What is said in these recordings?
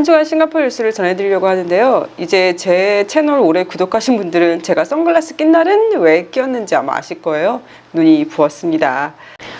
한 주간 싱가포르 뉴스를 전해드리려고 하는데요. 이제 제 채널 오래 구독하신 분들은 제가 선글라스 낀 날은 왜 끼었는지 아마 아실 거예요. 눈이 부었습니다.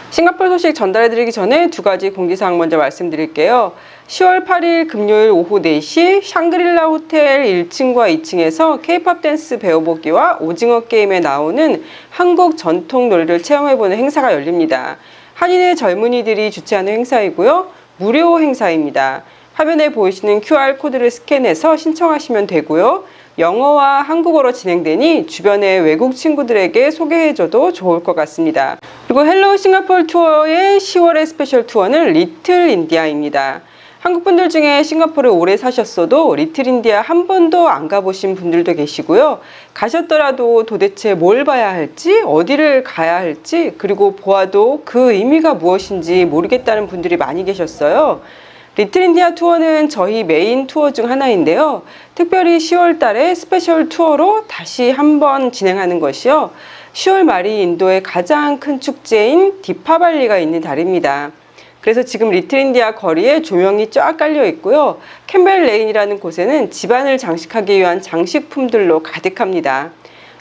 싱가포르 소식 전달해드리기 전에 두 가지 공지사항 먼저 말씀드릴게요. 10월 8일 금요일 오후 4시 샹그릴라 호텔 1층과 2층에서 K-POP 댄스 배워보기와 오징어 게임에 나오는 한국 전통 놀이를 체험해보는 행사가 열립니다. 한인의 젊은이들이 주최하는 행사이고요. 무료 행사입니다. 화면에 보이시는 QR코드를 스캔해서 신청하시면 되고요. 영어와 한국어로 진행되니 주변의 외국 친구들에게 소개해줘도 좋을 것 같습니다. 그리고 헬로우 싱가포르 투어의 10월의 스페셜 투어는 리틀 인디아입니다. 한국분들 중에 싱가포르에 오래 사셨어도 리틀 인디아 한 번도 안 가보신 분들도 계시고요. 가셨더라도 도대체 뭘 봐야 할지, 어디를 가야 할지, 그리고 보아도 그 의미가 무엇인지 모르겠다는 분들이 많이 계셨어요. 리틀 인디아 투어는 저희 메인 투어 중 하나인데요. 특별히 10월 달에 스페셜 투어로 다시 한번 진행하는 것이요. 10월 말이 인도의 가장 큰 축제인 디파발리가 있는 달입니다. 그래서 지금 리틀 인디아 거리에 조명이 쫙 깔려 있고요. 캠벨 레인이라는 곳에는 집안을 장식하기 위한 장식품들로 가득합니다.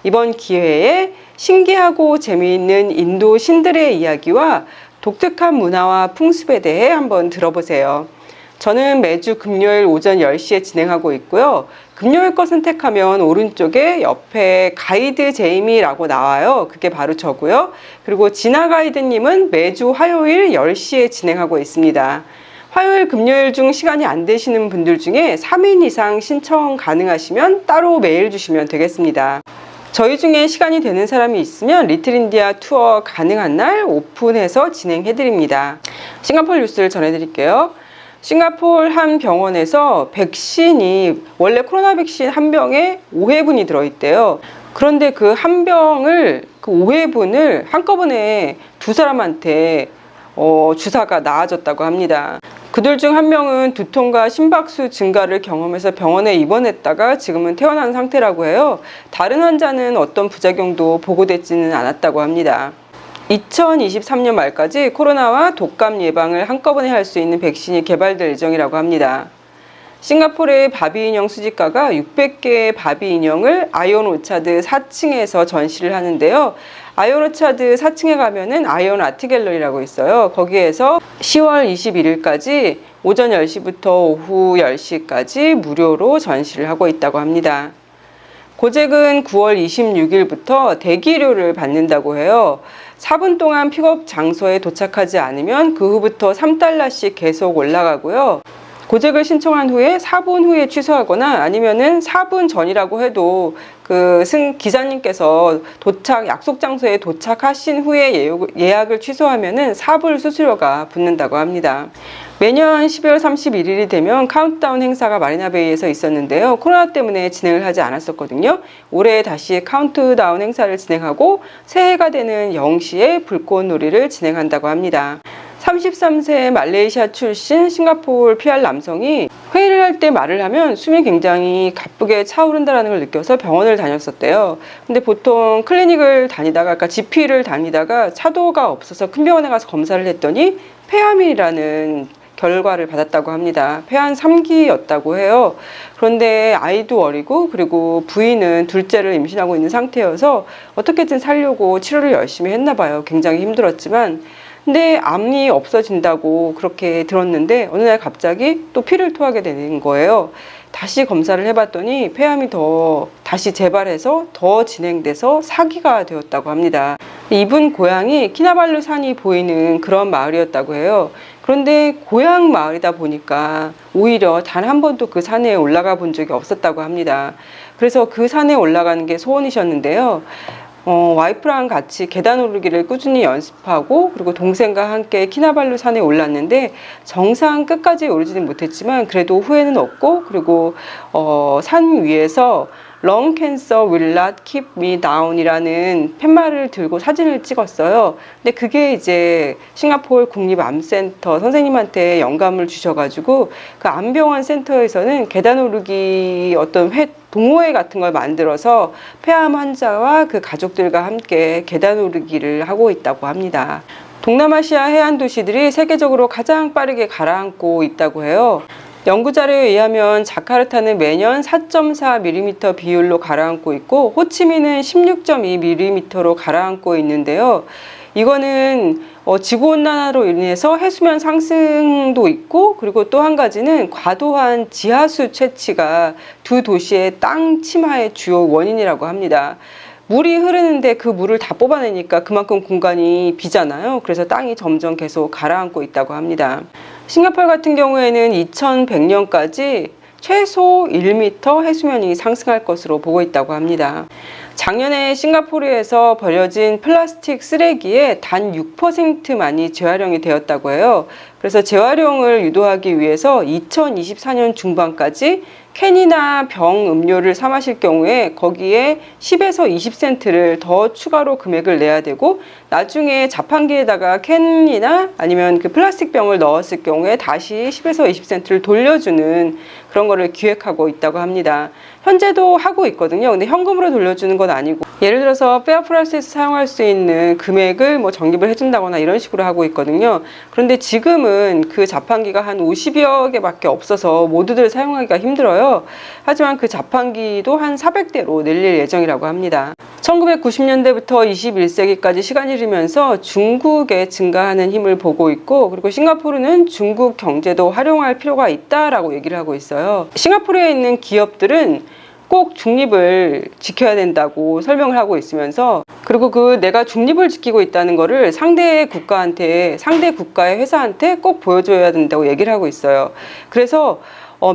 이번 기회에 신기하고 재미있는 인도 신들의 이야기와 독특한 문화와 풍습에 대해 한번 들어보세요. 저는 매주 금요일 오전 10시에 진행하고 있고요. 금요일 거 선택하면 오른쪽에 옆에 가이드 제이미라고 나와요. 그게 바로 저고요. 그리고 진아 가이드님은 매주 화요일 10시에 진행하고 있습니다. 화요일, 금요일 중 시간이 안 되시는 분들 중에 3인 이상 신청 가능하시면 따로 메일 주시면 되겠습니다. 저희 중에 시간이 되는 사람이 있으면 리틀 인디아 투어 가능한 날 오픈해서 진행해드립니다. 싱가포르 뉴스를 전해드릴게요. 싱가포르 한 병원에서 백신이 원래 코로나 백신 한 병에 5회분이 들어있대요. 그런데 그 한 병을 그 5회분을 한꺼번에 두 사람한테 주사가 나아졌다고 합니다. 그들 중 한 명은 두통과 심박수 증가를 경험해서 병원에 입원했다가 지금은 퇴원한 상태라고 해요. 다른 환자는 어떤 부작용도 보고되지는 않았다고 합니다. 2023년 말까지 코로나와 독감 예방을 한꺼번에 할 수 있는 백신이 개발될 예정이라고 합니다. 싱가포르의 바비 인형 수집가가 600개의 바비 인형을 아이온 오차드 4층에서 전시를 하는데요. 아이온 오차드 4층에 가면은 아이온 아트 갤러리라고 있어요. 거기에서 10월 21일까지 오전 10시부터 오후 10시까지 무료로 전시를 하고 있다고 합니다. 고잭은 9월 26일부터 대기료를 받는다고 해요. 4분 동안 픽업 장소에 도착하지 않으면 그 후부터 3달러씩 계속 올라가고요. 고잭을 신청한 후에 4분 후에 취소하거나 아니면은 4분 전이라고 해도 그 기사님께서 약속 장소에 도착하신 후에 예약을 취소하면은 4불 수수료가 붙는다고 합니다. 매년 12월 31일이 되면 카운트다운 행사가 마리나베이에서 있었는데요. 코로나 때문에 진행을 하지 않았었거든요. 올해 다시 카운트다운 행사를 진행하고 새해가 되는 0시에 불꽃놀이를 진행한다고 합니다. 33세 말레이시아 출신 싱가포르 PR 남성이 회의를 할 때 말을 하면 숨이 굉장히 가쁘게 차오른다는 걸 느껴서 병원을 다녔었대요. 근데 보통 클리닉을 다니다가, 그러니까 GP를 다니다가 차도가 없어서 큰 병원에 가서 검사를 했더니 폐암이라는 결과를 받았다고 합니다. 폐암 3기였다고 해요. 그런데 아이도 어리고 그리고 부인은 둘째를 임신하고 있는 상태여서 어떻게든 살려고 치료를 열심히 했나 봐요. 굉장히 힘들었지만 근데 암이 없어진다고 그렇게 들었는데 어느 날 갑자기 또 피를 토하게 되는 거예요. 다시 검사를 해봤더니 폐암이 다시 재발해서 더 진행돼서 4기가 되었다고 합니다. 이분 고향이 키나발루 산이 보이는 그런 마을이었다고 해요. 그런데 고향 마을이다 보니까 오히려 단 한 번도 그 산에 올라가 본 적이 없었다고 합니다. 그래서 그 산에 올라가는 게 소원이셨는데요. 와이프랑 같이 계단 오르기를 꾸준히 연습하고 그리고 동생과 함께 키나발루 산에 올랐는데 정상 끝까지 오르지는 못했지만 그래도 후회는 없고 그리고 산 위에서 Lung cancer will not keep me down 이라는 팻말을 들고 사진을 찍었어요. 근데 그게 이제 싱가포르 국립암센터 선생님한테 영감을 주셔가지고 그 암병원 센터에서는 계단 오르기 어떤 동호회 같은 걸 만들어서 폐암 환자와 그 가족들과 함께 계단 오르기를 하고 있다고 합니다. 동남아시아 해안 도시들이 세계적으로 가장 빠르게 가라앉고 있다고 해요. 연구 자료에 의하면 자카르타는 매년 4.4mm 비율로 가라앉고 있고 호치민은 16.2mm로 가라앉고 있는데요. 이거는 지구온난화로 인해서 해수면 상승도 있고, 그리고 또 한 가지는 과도한 지하수 채취가 두 도시의 땅 침하의 주요 원인이라고 합니다. 물이 흐르는데 그 물을 다 뽑아내니까 그만큼 공간이 비잖아요. 그래서 땅이 점점 계속 가라앉고 있다고 합니다. 싱가포르 같은 경우에는 2100년까지 최소 1m 해수면이 상승할 것으로 보고 있다고 합니다. 작년에 싱가포르에서 버려진 플라스틱 쓰레기의 단 6%만이 재활용이 되었다고 해요. 그래서 재활용을 유도하기 위해서 2024년 중반까지 캔이나 병 음료를 사 마실 경우에 거기에 10에서 20센트를 더 추가로 금액을 내야 되고, 나중에 자판기에다가 캔이나 아니면 그 플라스틱 병을 넣었을 경우에 다시 10에서 20센트를 돌려주는 그런 거를 기획하고 있다고 합니다. 현재도 하고 있거든요. 근데 현금으로 돌려주는 건 아니고, 예를 들어서 페어플러스에서 사용할 수 있는 금액을 뭐 적립을 해준다거나 이런 식으로 하고 있거든요. 그런데 지금은 그 자판기가 한 50여 개밖에 없어서 모두들 사용하기가 힘들어요. 하지만 그 자판기도 한 400대로 늘릴 예정이라고 합니다. 1990년대부터 21세기까지 시간이 흐르면서 중국의 증가하는 힘을 보고 있고, 그리고 싱가포르는 중국 경제도 활용할 필요가 있다라고 얘기를 하고 있어요. 싱가포르에 있는 기업들은 꼭 중립을 지켜야 된다고 설명을 하고 있으면서, 그리고 내가 중립을 지키고 있다는 거를 상대 국가의 회사한테 꼭 보여줘야 된다고 얘기를 하고 있어요. 그래서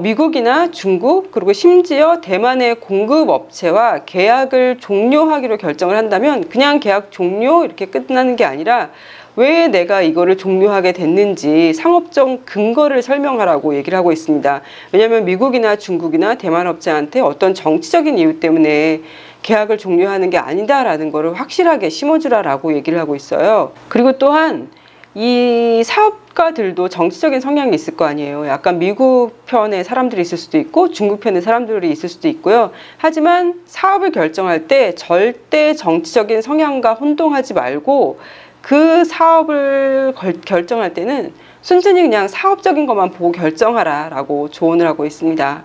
미국이나 중국, 그리고 심지어 대만의 공급업체와 계약을 종료하기로 결정을 한다면 그냥 계약 종료 이렇게 끝나는 게 아니라 왜 내가 이거를 종료하게 됐는지 상업적 근거를 설명하라고 얘기를 하고 있습니다. 왜냐하면 미국이나 중국이나 대만 업체한테 어떤 정치적인 이유 때문에 계약을 종료하는 게 아니다라는 거를 확실하게 심어주라라고 얘기를 하고 있어요. 그리고 또한 이 사업가들도 정치적인 성향이 있을 거 아니에요. 약간 미국 편의 사람들이 있을 수도 있고 중국 편의 사람들이 있을 수도 있고요. 하지만 사업을 결정할 때 절대 정치적인 성향과 혼동하지 말고 그 사업을 결정할 때는 순전히 그냥 사업적인 것만 보고 결정하라 라고 조언을 하고 있습니다.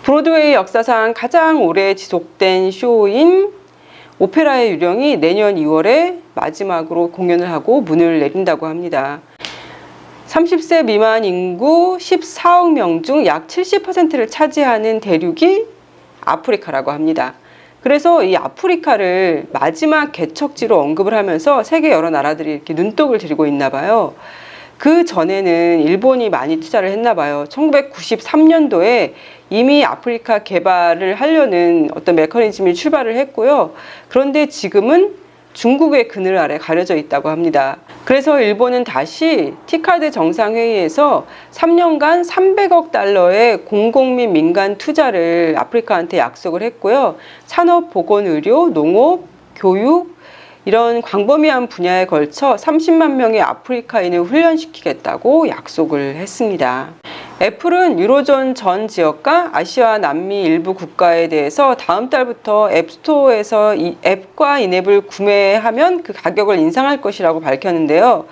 브로드웨이 역사상 가장 오래 지속된 쇼인 오페라의 유령이 내년 2월에 마지막으로 공연을 하고 문을 내린다고 합니다. 30세 미만 인구 14억 명 중 약 70%를 차지하는 대륙이 아프리카라고 합니다. 그래서 이 아프리카를 마지막 개척지로 언급을 하면서 세계 여러 나라들이 이렇게 눈독을 들이고 있나 봐요. 그 전에는 일본이 많이 투자를 했나 봐요. 1993년도에 이미 아프리카 개발을 하려는 어떤 메커니즘이 출발을 했고요. 그런데 지금은 중국의 그늘 아래 가려져 있다고 합니다. 그래서 일본은 다시 티카드 정상회의에서 3년간 300억 달러의 공공 및 민간 투자를 아프리카한테 약속을 했고요. 산업, 보건, 의료, 농업, 교육 이런 광범위한 분야에 걸쳐 30만 명의 아프리카인을 훈련시키겠다고 약속을 했습니다. 애플은 유로존 전 지역과 아시아 남미 일부 국가에 대해서 다음 달부터 앱스토어에서 이 앱과 인앱을 구매하면 그 가격을 인상할 것이라고 밝혔는데요.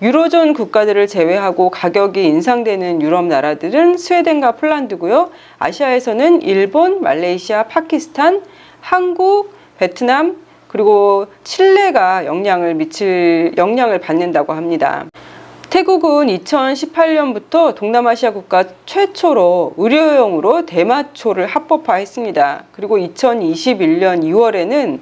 유로존 국가들을 제외하고 가격이 인상되는 유럽 나라들은 스웨덴과 폴란드고요. 아시아에서는 일본, 말레이시아, 파키스탄, 한국, 베트남, 그리고 칠레가 영향을 받는다고 합니다. 태국은 2018년부터 동남아시아 국가 최초로 의료용으로 대마초를 합법화했습니다. 그리고 2021년 2월에는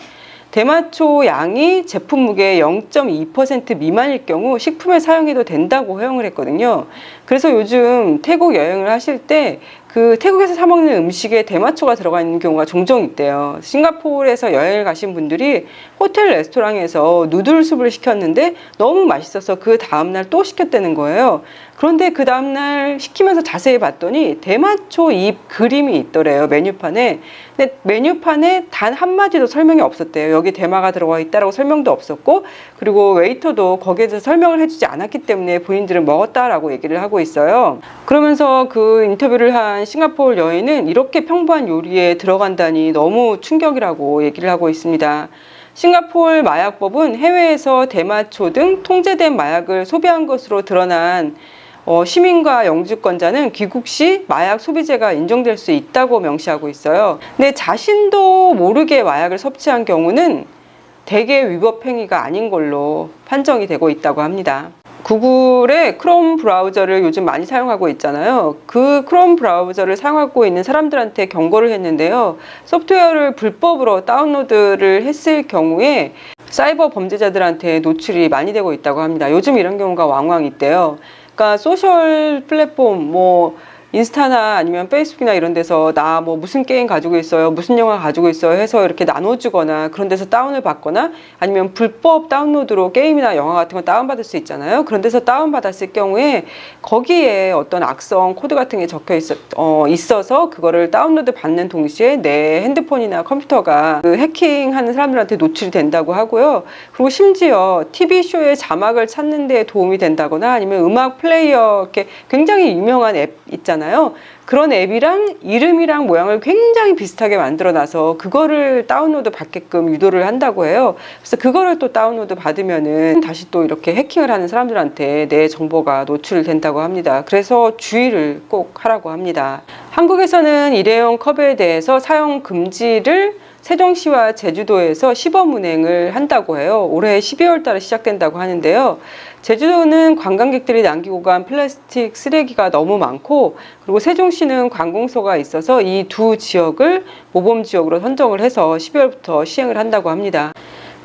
대마초 양이 제품 무게의 0.2% 미만일 경우 식품에 사용해도 된다고 허용을 했거든요. 그래서 요즘 태국 여행을 하실 때 그 태국에서 사 먹는 음식에 대마초가 들어가 있는 경우가 종종 있대요. 싱가포르에서 여행을 가신 분들이 호텔 레스토랑에서 누들숲을 시켰는데 너무 맛있어서 그 다음날 또 시켰다는 거예요. 그런데 그 다음날 시키면서 자세히 봤더니 대마초 잎 그림이 있더래요, 메뉴판에. 근데 메뉴판에 단 한마디도 설명이 없었대요. 여기 대마가 들어가 있다라고 설명도 없었고, 그리고 웨이터도 거기에 대해서 설명을 해주지 않았기 때문에 본인들은 먹었다라고 얘기를 하고 있어요. 그러면서 그 인터뷰를 한 싱가포르 여인은 이렇게 평범한 요리에 들어간다니 너무 충격이라고 얘기를 하고 있습니다. 싱가포르 마약법은 해외에서 대마초 등 통제된 마약을 소비한 것으로 드러난 시민과 영주권자는 귀국 시 마약 소비재가 인정될 수 있다고 명시하고 있어요. 근데 자신도 모르게 마약을 섭취한 경우는 대개 위법 행위가 아닌 걸로 판정이 되고 있다고 합니다. 구글의 크롬 브라우저를 요즘 많이 사용하고 있잖아요. 그 크롬 브라우저를 사용하고 있는 사람들한테 경고를 했는데요. 소프트웨어를 불법으로 다운로드를 했을 경우에 사이버 범죄자들한테 노출이 많이 되고 있다고 합니다. 요즘 이런 경우가 왕왕 있대요. 그러니까 소셜 플랫폼 인스타나 아니면 페이스북이나 이런 데서 나 무슨 게임 가지고 있어요, 무슨 영화 가지고 있어요 해서 이렇게 나눠주거나 그런 데서 다운을 받거나 아니면 불법 다운로드로 게임이나 영화 같은 거 다운받을 수 있잖아요. 그런 데서 다운받았을 경우에 거기에 어떤 악성 코드 같은 게 적혀 있어서 그거를 다운로드 받는 동시에 내 핸드폰이나 컴퓨터가 그 해킹하는 사람들한테 노출이 된다고 하고요. 그리고 심지어 TV쇼의 자막을 찾는 데 도움이 된다거나 아니면 음악 플레이어 이렇게 굉장히 유명한 앱 있잖아요. 그런 앱이랑 이름이랑 모양을 굉장히 비슷하게 만들어놔서 그거를 다운로드 받게끔 유도를 한다고 해요. 그래서 그거를 또 다운로드 받으면은 다시 또 이렇게 해킹을 하는 사람들한테 내 정보가 노출된다고 합니다. 그래서 주의를 꼭 하라고 합니다. 한국에서는 일회용 컵에 대해서 사용 금지를 세종시와 제주도에서 시범 운행을 한다고 해요. 올해 12월 달에 시작된다고 하는데요. 제주도는 관광객들이 남기고 간 플라스틱 쓰레기가 너무 많고, 그리고 세종시는 관공서가 있어서 이 두 지역을 모범 지역으로 선정을 해서 12월부터 시행을 한다고 합니다.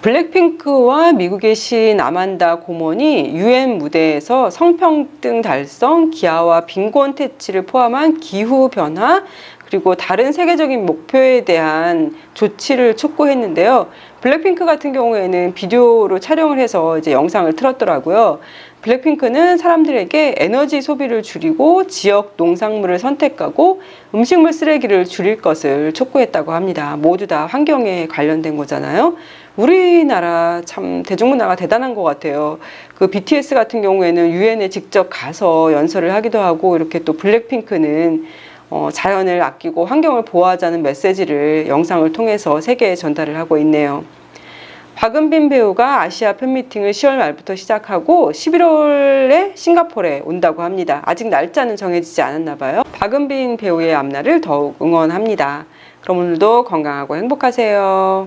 블랙핑크와 미국의 시인 아만다 고먼이 UN 무대에서 성평등 달성, 기아와 빈곤 퇴치를 포함한 기후변화, 그리고 다른 세계적인 목표에 대한 조치를 촉구했는데요. 블랙핑크 같은 경우에는 비디오로 촬영을 해서 이제 영상을 틀었더라고요. 블랙핑크는 사람들에게 에너지 소비를 줄이고 지역 농산물을 선택하고 음식물 쓰레기를 줄일 것을 촉구했다고 합니다. 모두 다 환경에 관련된 거잖아요. 우리나라 참 대중문화가 대단한 것 같아요. 그 BTS 같은 경우에는 유엔에 직접 가서 연설을 하기도 하고, 이렇게 또 블랙핑크는 자연을 아끼고 환경을 보호하자는 메시지를 영상을 통해서 세계에 전달을 하고 있네요. 박은빈 배우가 아시아 팬미팅을 10월 말부터 시작하고 11월에 싱가포르에 온다고 합니다. 아직 날짜는 정해지지 않았나 봐요. 박은빈 배우의 앞날을 더욱 응원합니다. 그럼 오늘도 건강하고 행복하세요.